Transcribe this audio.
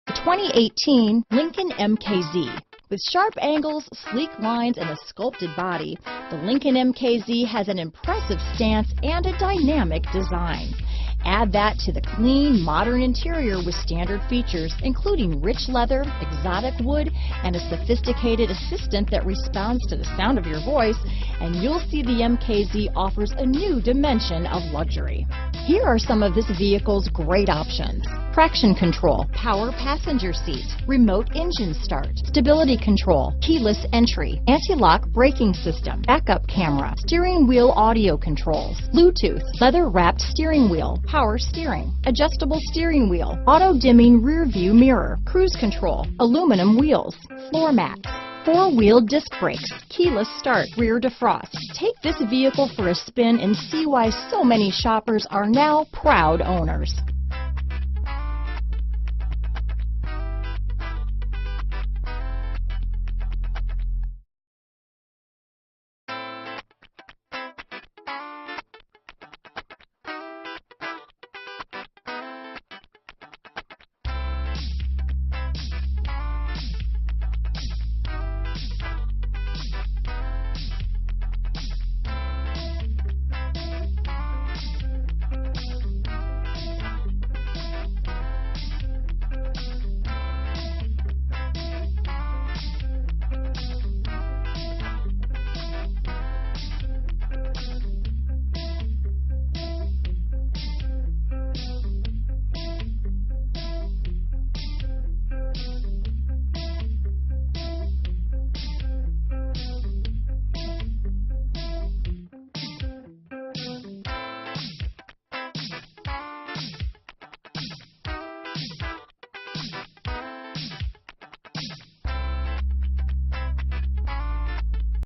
The 2018 Lincoln MKZ. With sharp angles, sleek lines, and a sculpted body, the Lincoln MKZ has an impressive stance and a dynamic design. Add that to the clean, modern interior with standard features, including rich leather, exotic wood, and a sophisticated assistant that responds to the sound of your voice, and you'll see the MKZ offers a new dimension of luxury. Here are some of this vehicle's great options: traction control, power passenger seat, remote engine start, stability control, keyless entry, anti-lock braking system, backup camera, steering wheel audio controls, Bluetooth, leather-wrapped steering wheel, power steering, adjustable steering wheel, auto-dimming rear view mirror, cruise control, aluminum wheels, floor mats, four-wheel disc brakes, keyless start, rear defrost. Take this vehicle for a spin and see why so many shoppers are now proud owners.